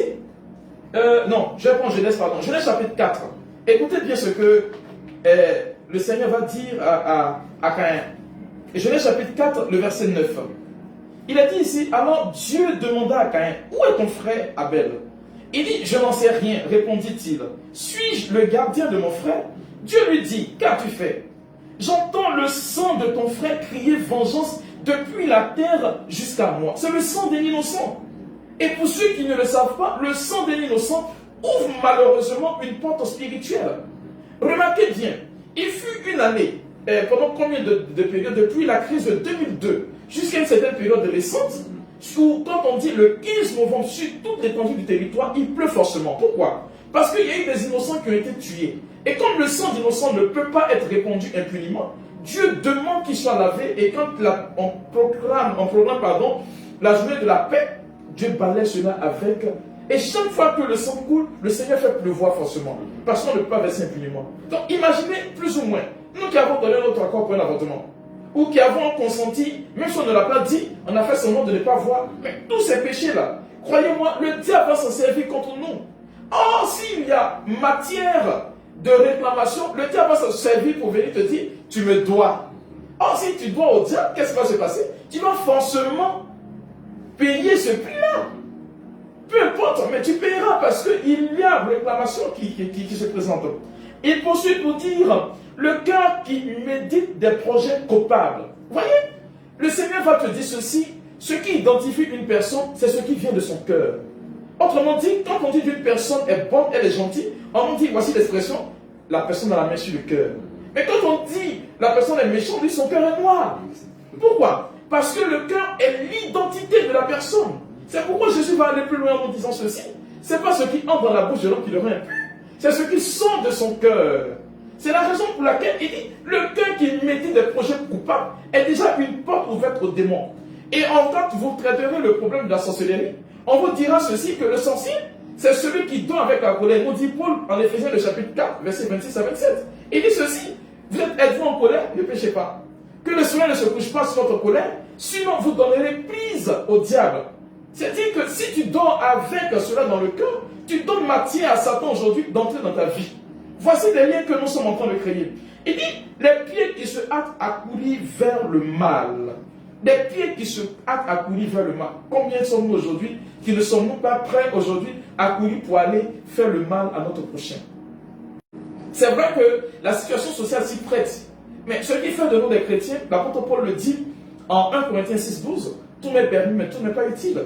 Non, je prends Genèse, pardon. Genèse chapitre 4. Écoutez bien ce que le Seigneur va dire à Caïn. Genèse chapitre 4, le verset 9. Il a dit ici, alors Dieu demanda à Caïn, où est ton frère Abel? Il dit, je n'en sais rien, répondit-il. Suis-je le gardien de mon frère? Dieu lui dit, qu'as-tu fait? J'entends le sang de ton frère crier vengeance depuis la terre jusqu'à moi. C'est le sang des innocents. Et pour ceux qui ne le savent pas, le sang des innocents ouvre malheureusement une porte spirituelle. Remarquez bien, il fut une année, pendant combien de périodes, depuis la crise de 2002 jusqu'à une certaine période récente, où quand on dit le 15 novembre sur toute l'étendue du territoire, il pleut forcément. Pourquoi? Parce qu'il y a eu des innocents qui ont été tués. Et comme le sang d'innocents ne peut pas être répandu impunément, Dieu demande qu'il soit lavé, et quand on proclame la journée de la paix, Dieu balaie cela avec. Et chaque fois que le sang coule, le Seigneur fait pleuvoir forcément. Parce qu'on ne peut pas verser impunément. Donc imaginez plus ou moins, nous qui avons donné notre accord pour un avortement, ou qui avons consenti, même si on ne l'a pas dit, on a fait semblant de ne pas voir. Mais tous ces péchés-là, croyez-moi, le diable va s'en servir contre nous. Or, s'il y a matière de réclamation, le diable va s'en servir pour venir te dire, tu me dois. Or, si tu dois au diable, qu'est-ce qui va se passer? Tu vas forcément payer ce prix-là. Peu importe, mais tu payeras parce qu'il y a réclamation qui se présente. Il poursuit pour dire, le cœur qui médite des projets coupables. Voyez, le Seigneur va te dire ceci, ce qui identifie une personne, c'est ce qui vient de son cœur. Autrement dit, quand on dit qu'une personne est bonne, elle est gentille, on dit, voici l'expression, la personne a la main sur le cœur. Mais quand on dit, la personne est méchante, on dit, son cœur est noir. Pourquoi? Parce que le cœur est l'identité de la personne. C'est pourquoi Jésus va aller plus loin en disant ceci. Ce n'est pas ce qui entre dans la bouche de l'homme qui le rend impur. C'est ce qui sort de son cœur. C'est la raison pour laquelle il dit, le cœur qui médite des projets coupables est déjà une porte ouverte aux démons. Et en tant que vous traiterez le problème de la sorcellerie, on vous dira ceci, que le sorcier, c'est celui qui dort avec la colère. Nous dit Paul en Éphésiens le chapitre 4, versets 26 à 27. Il dit ceci, êtes-vous en colère? Ne péchez pas. Que le soleil ne se couche pas sur votre colère, sinon vous donnerez prise au diable. C'est-à-dire que si tu dors avec cela dans le cœur, tu donnes matière à Satan aujourd'hui d'entrer dans ta vie. Voici des liens que nous sommes en train de créer. Il dit, les pieds qui se hâtent à courir vers le mal. Des pieds qui se hâtent à courir vers le mal. Combien sommes-nous aujourd'hui qui ne sommes pas prêts aujourd'hui à courir pour aller faire le mal à notre prochain? C'est vrai que la situation sociale s'y prête. Mais ce qui fait de nous des chrétiens, l'apôtre Paul le dit en 1 Corinthiens 6,12, tout m'est permis, mais tout n'est pas utile.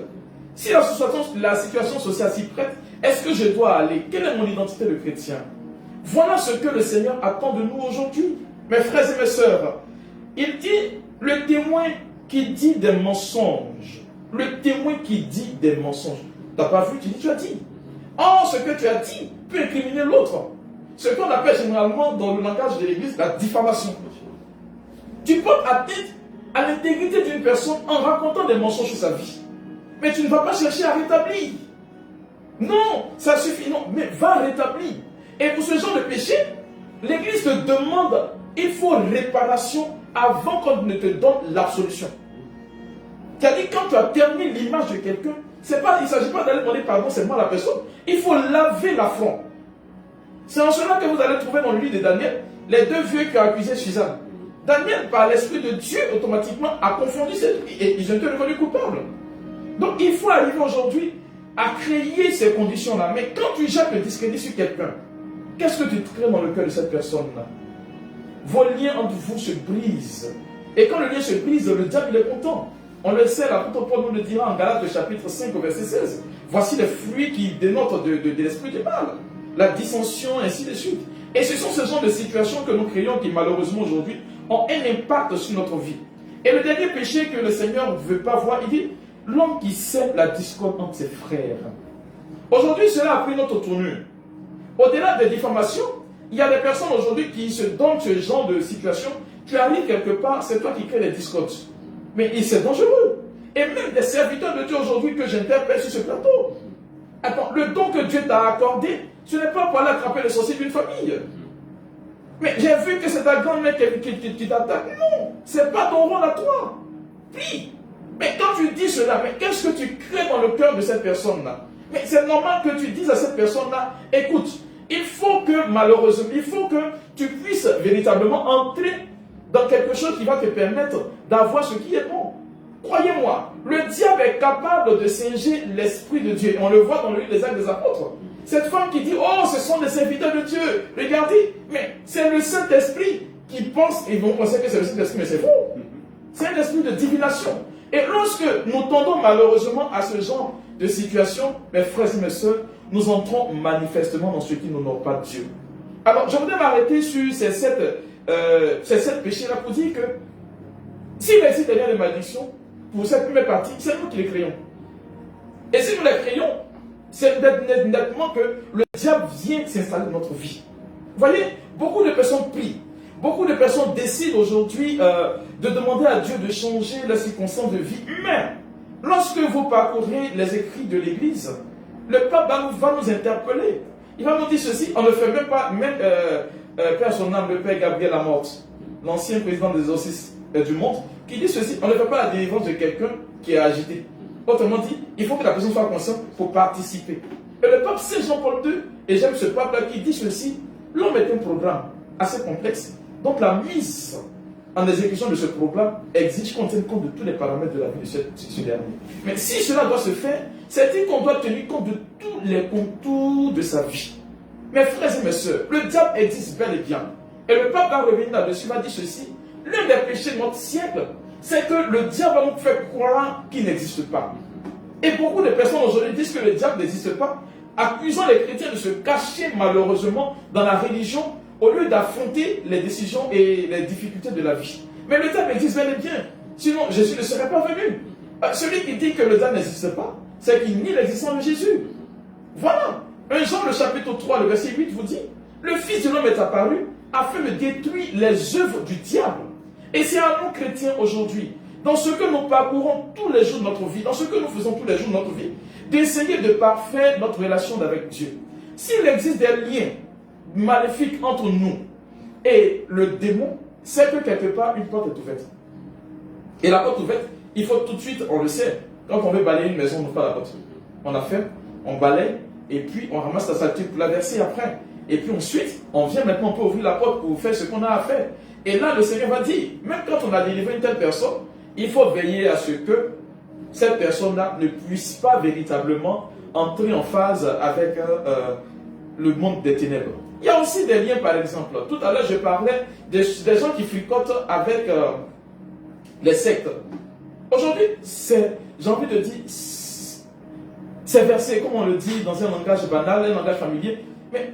Si la situation sociale s'y prête, est-ce que je dois aller? Quelle est mon identité de chrétien? Voilà ce que le Seigneur attend de nous aujourd'hui. Mes frères et mes sœurs, il dit, le témoin qui dit des mensonges, le témoin qui dit des mensonges, tu n'as pas vu, tu as dit. Or, ce que tu as dit peut incriminer l'autre. Ce qu'on appelle généralement dans le langage de l'Église la diffamation. Tu peux atteindre à l'intégrité d'une personne en racontant des mensonges sur sa vie. Mais tu ne vas pas chercher à rétablir. Non, ça suffit, non, mais va rétablir. Et pour ce genre de péché, l'Église te demande, il faut réparation avant qu'on ne te donne l'absolution. C'est-à-dire quand tu as terminé l'image de quelqu'un, il ne s'agit pas d'aller demander pardon seulement à la personne, il faut laver l'affront. C'est en cela que vous allez trouver dans le livre de Daniel, les deux vieux qui ont accusé Suzanne. Daniel, par l'Esprit de Dieu, automatiquement a confondu et ils ont été reconnus coupables. Donc il faut arriver aujourd'hui à créer ces conditions-là. Mais quand tu jettes le discrédit sur quelqu'un, qu'est-ce que tu crées dans le cœur de cette personne-là? Vos liens entre vous se brisent. Et quand le lien se brise, le diable il est content. On le sait, l'apôtre Paul nous le dira en Galates chapitre 5 au verset 16. Voici les fruits qui dénotent de l'esprit du mal. La dissension, ainsi de suite. Et ce sont ce genre de situations que nous créons qui malheureusement aujourd'hui ont un impact sur notre vie. Et le dernier péché que le Seigneur ne veut pas voir, il dit, l'homme qui sème la discorde entre ses frères. Aujourd'hui, cela a pris notre tournure. Au-delà des diffamations, il y a des personnes aujourd'hui qui se donnent ce genre de situation. Tu arrives quelque part, c'est toi qui crée les discordes. Mais c'est dangereux. Et même des serviteurs de Dieu aujourd'hui que j'interpelle sur ce plateau. Attends, le don que Dieu t'a accordé, ce n'est pas pour aller attraper le sorcier d'une famille. Mais j'ai vu que c'est ta grand-mère qui t'attaque. Non, ce n'est pas ton rôle à toi. Prie. Mais quand tu dis cela, mais qu'est-ce que tu crées dans le cœur de cette personne-là? Mais c'est normal que tu dises à cette personne-là, écoute, il faut que, malheureusement, il faut que tu puisses véritablement entrer dans quelque chose qui va te permettre d'avoir ce qui est bon. Croyez-moi, le diable est capable de singer l'Esprit de Dieu. On le voit dans le livre des Actes des Apôtres. Cette femme qui dit, oh, ce sont des serviteurs de Dieu. Regardez, mais c'est le Saint-Esprit qui pense, ils vont penser que c'est le Saint-Esprit, mais c'est faux. C'est un esprit de divination. Et lorsque nous tendons malheureusement à ce genre de situation, mes frères et mes sœurs, nous entrons manifestement dans ce qui n'honore pas Dieu. Alors, je voudrais m'arrêter sur ces sept péchés-là pour dire que s'il existe des liens de malédiction, pour cette première partie, c'est nous qui les créons. Et si nous les créons, c'est nettement que le diable vient s'installer dans notre vie. Vous voyez, beaucoup de personnes prient. Beaucoup de personnes décident aujourd'hui de demander à Dieu de changer les circonstances de vie. Mais lorsque vous parcourez les écrits de l'Église, le pape va nous interpeller. Il va nous dire ceci, on ne fait même pas, Père son âme, le Père Gabriel Amorte, l'ancien président des exorcistes du monde, qui dit ceci, on ne fait pas la délivrance de quelqu'un qui est agité. Autrement dit, il faut que la personne soit consciente pour participer. Et le pape Saint Jean-Paul II, et j'aime ce pape-là qui dit ceci, l'homme est un programme assez complexe. Donc la mise en exécution de ce programme exige qu'on tienne compte de tous les paramètres de la vie de ce dernier. Mais si cela doit se faire, c'est-à-dire qu'on doit tenir compte de tous les contours de sa vie. Mes frères et mes sœurs, le diable existe bel et bien. Et le pape va revenir là-dessus, va dire ceci, l'un des péchés de notre siècle, c'est que le diable va nous faire croire qu'il n'existe pas. Et beaucoup de personnes aujourd'hui disent que le diable n'existe pas, accusant les chrétiens de se cacher malheureusement dans la religion au lieu d'affronter les décisions et les difficultés de la vie. Mais le diable existe bel et bien. Sinon, Jésus ne serait pas venu. Celui qui dit que le diable n'existe pas, c'est qu'il nie l'existence de Jésus. Voilà. 1 Jean, le chapitre 3, le verset 8 vous dit, le Fils de l'homme est apparu afin de détruire les œuvres du diable. Et c'est à nous, chrétiens, aujourd'hui, dans ce que nous parcourons tous les jours de notre vie, dans ce que nous faisons tous les jours de notre vie, d'essayer de parfaire notre relation avec Dieu. S'il existe des liens maléfiques entre nous et le démon, c'est que quelque part, une porte est ouverte. Et la porte ouverte, il faut tout de suite, on le sait, quand on veut balayer une maison, on n'ouvre pas la porte. On la ferme, on balaye, et puis on ramasse la saleté pour la verser après. Et puis ensuite, on vient maintenant pour ouvrir la porte pour faire ce qu'on a à faire. Et là, le Seigneur va dire, même quand on a délivré une telle personne, il faut veiller à ce que cette personne-là ne puisse pas véritablement entrer en phase avec le monde des ténèbres. Il y a aussi des liens, par exemple. Tout à l'heure, je parlais des gens qui fricotent avec les sectes. Aujourd'hui, j'ai envie de dire, c'est versé, comme on le dit, dans un langage banal, un langage familier. Mais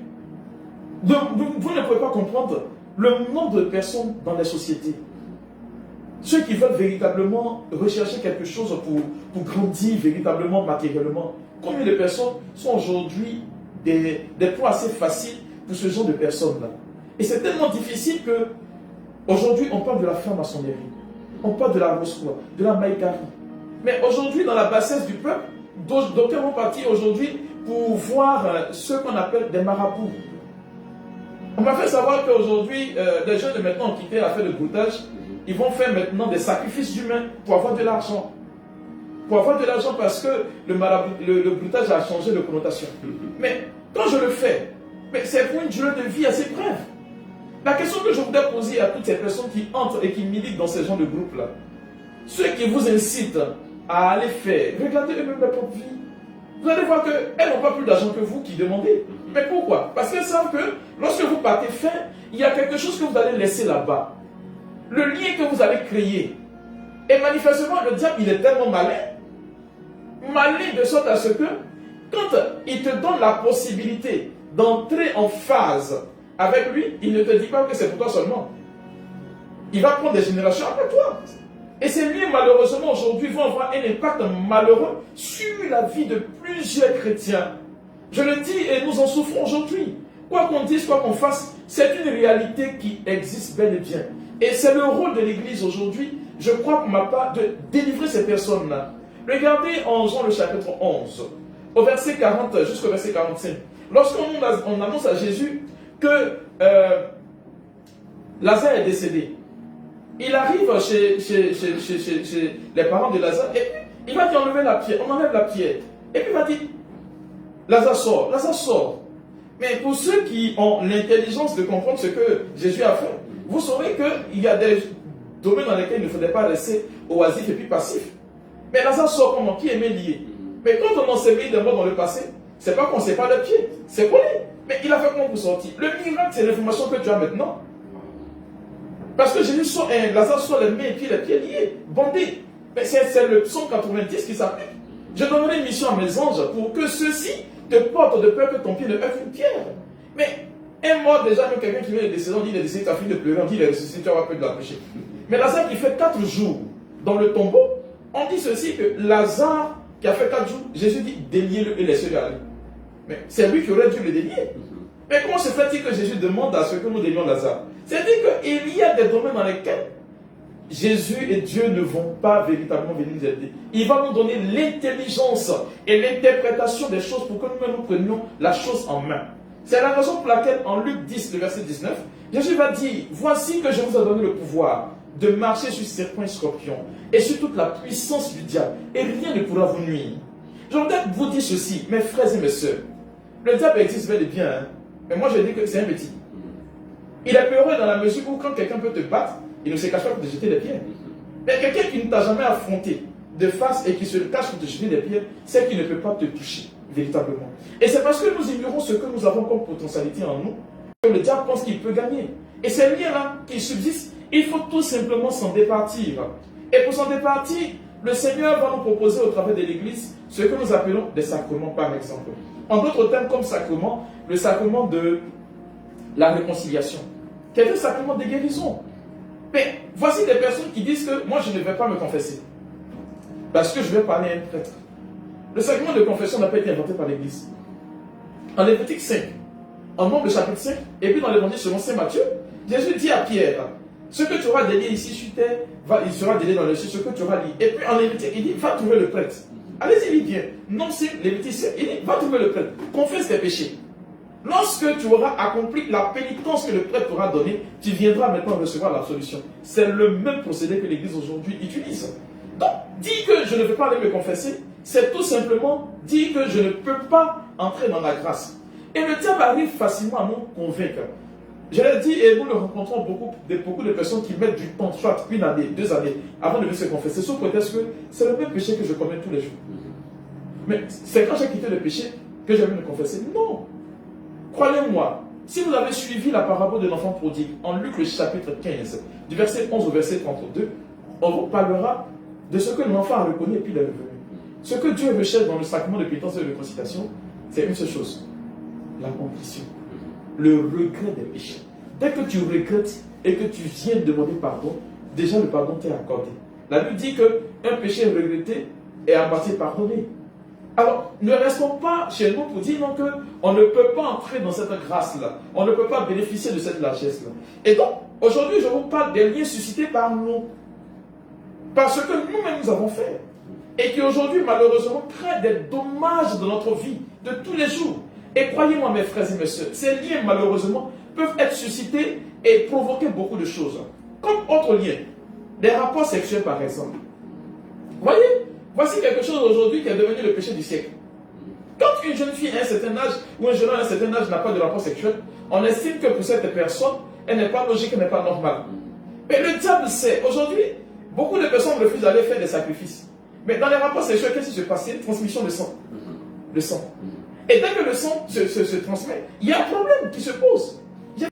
vous ne pouvez pas comprendre le nombre de personnes dans les sociétés. Ceux qui veulent véritablement rechercher quelque chose pour grandir véritablement matériellement. Combien de personnes sont aujourd'hui des points assez faciles pour ce genre de personnes-là? Et c'est tellement difficile que aujourd'hui on parle de la franc-maçonnerie, on parle de la Roscoe, de la Maïkari. Mais aujourd'hui, dans la bassesse du peuple, d'aucuns vont partir aujourd'hui pour voir ce qu'on appelle des marabouts. On m'a fait savoir qu'aujourd'hui, les jeunes de maintenant ont quitté l'affaire de broutage. Ils vont faire maintenant des sacrifices humains pour avoir de l'argent. Pour avoir de l'argent parce que le broutage a changé de connotation. Mais quand je le fais, c'est pour une durée de vie assez brève. La question que je voudrais poser à toutes ces personnes qui entrent et qui militent dans ces genres de groupes-là, ceux qui vous incitent à aller faire, regardez eux-mêmes leur propre vie. Vous allez voir qu'elles n'ont pas plus d'argent que vous qui demandez. Mais pourquoi? Parce qu'elles savent que lorsque vous partez faire, il y a quelque chose que vous allez laisser là-bas. Le lien que vous allez créer. Et manifestement, le diable, il est tellement malin de sorte à ce que, quand il te donne la possibilité d'entrer en phase avec lui, il ne te dit pas que c'est pour toi seulement. Il va prendre des générations après toi. Et ces liens, malheureusement, aujourd'hui, vont avoir un impact malheureux sur la vie de plusieurs chrétiens. Je le dis et nous en souffrons aujourd'hui. Quoi qu'on dise, quoi qu'on fasse, c'est une réalité qui existe bel et bien. Et c'est le rôle de l'Église aujourd'hui, je crois pour ma part, de délivrer ces personnes-là. Regardez en Jean le chapitre 11, au verset 40 jusqu'au verset 45. Lorsqu'on annonce à Jésus que Lazare est décédé, il arrive chez les parents de Lazare et puis il va dire on enlève la pierre. Et puis il va dire Lazare sort. Mais pour ceux qui ont l'intelligence de comprendre ce que Jésus a fait, vous saurez qu'il y a des domaines dans lesquels il ne faudrait pas rester oisif et puis passif. Mais Lazare sort comment? Qui aimait lier? Mais quand on enseigne des mots dans le passé, c'est pas qu'on ne sait pas le pied, c'est qu'on est. Mais il a fait comment pour sortir? Le miracle, c'est l'information que tu as maintenant. Parce que Jésus sort, Lazare sort les mains et puis les pieds liés, bandés. Mais c'est le psaume 90 qui s'applique. Je donnerai une mission à mes anges pour que ceux-ci te portent de peur que ton pied ne heurte une pierre. Mais un mort déjà, même quelqu'un qui vient de décéder, on dit il est décédé, ta fille de pleurer, on dit il est ressuscité, tu vas pas de la péché. Mais Lazare qui fait 4 jours dans le tombeau, on dit ceci que Lazare qui a fait 4 jours, Jésus dit déliez-le et laissez-le aller. Mais c'est lui qui aurait dû le délier. Mais comment se fait-il que Jésus demande à ce que nous délions Lazare? C'est-à-dire qu'il y a des domaines dans lesquels Jésus et Dieu ne vont pas véritablement venir nous aider. Il va nous donner l'intelligence et l'interprétation des choses pour que nous prenions la chose en main. C'est la raison pour laquelle en Luc 10, le verset 19, Jésus va dire, voici que je vous ai donné le pouvoir de marcher sur serpents et scorpions et sur toute la puissance du diable et rien ne pourra vous nuire. Je voudrais vous dire ceci, mes frères et mes sœurs. Le diable existe bel et bien, hein? Mais moi je dis que c'est un petit. Il est peureux dans la mesure où quand quelqu'un peut te battre, il ne se cache pas pour te jeter des pierres. Mais quelqu'un qui ne t'a jamais affronté de face et qui se cache pour te jeter des pierres, c'est qu'il ne peut pas te toucher véritablement. Et c'est parce que nous ignorons ce que nous avons comme potentialité en nous que le diable pense qu'il peut gagner. Et ces liens-là qui subsistent, il faut tout simplement s'en départir. Et pour s'en départir, le Seigneur va nous proposer au travers de l'Église ce que nous appelons des sacrements par exemple. En d'autres termes comme sacrement, le sacrement de la réconciliation, qui est un sacrement de guérison. Mais voici des personnes qui disent que moi je ne vais pas me confesser parce que je vais parler à un prêtre. Le sacrement de confession n'a pas été inventé par l'Église. En Lévitique 5, en Nombre chapitre 5, et puis dans l'Évangile selon Saint Matthieu, Jésus dit à Pierre, ce que tu auras délié ici sur terre, il sera délié dans le ciel, ce que tu auras lié. Et puis en Lévitique, il dit, va trouver le prêtre. Allez-y, lis bien. Non, c'est Lévitique 5, il dit, va trouver le prêtre, confesse tes péchés. Lorsque tu auras accompli la pénitence que le prêtre t'aura donnée, tu viendras maintenant recevoir l'absolution. C'est le même procédé que l'Église aujourd'hui utilise. Donc, dire que je ne veux pas aller me confesser, c'est tout simplement dire que je ne peux pas entrer dans la grâce. Et le diable arrive facilement à nous convaincre. Je l'ai dit, et nous le rencontrons beaucoup de personnes qui mettent du temps, soit 1 année, 2 années, avant de venir se confesser, sous prétexte que c'est le même péché que je commets tous les jours. Mais c'est quand j'ai quitté le péché que j'ai venu me confesser. Non. Croyez-moi, si vous avez suivi la parabole de l'enfant prodigue, en Luc le chapitre 15, du verset 11 au verset 32, on vous parlera de ce que l'enfant a reconnu et puis il est revenu. Ce que Dieu recherche dans le sacrement de pénitence et de réconciliation, c'est une seule chose, la contrition, le regret des péchés. Dès que tu regrettes et que tu viens demander pardon, déjà le pardon t'est accordé. La Bible dit qu'un péché regretté est à moitié pardonné. Alors, ne restons pas chez nous pour dire non qu'on ne peut pas entrer dans cette grâce-là. On ne peut pas bénéficier de cette largesse-là. Et donc, aujourd'hui, je vous parle des liens suscités par nous. Parce que nous-mêmes, nous avons fait. Et qui aujourd'hui, malheureusement, créent des dommages dans notre vie de tous les jours. Et croyez-moi, mes frères et mes sœurs, ces liens, malheureusement, peuvent être suscités et provoquer beaucoup de choses. Comme autre lien, des rapports sexuels, par exemple. Voyez, voici quelque chose aujourd'hui qui est devenu le péché du siècle. Quand une jeune fille à un certain âge, ou un jeune homme à un certain âge n'a pas de rapport sexuel, on estime que pour cette personne, elle n'est pas logique, elle n'est pas normale. Mais le diable sait. Aujourd'hui, beaucoup de personnes refusent d'aller faire des sacrifices. Mais dans les rapports sexuels, qu'est-ce qui se passe? C'est une transmission de sang. Le sang. Et dès que le sang se transmet, il y a un problème qui se pose.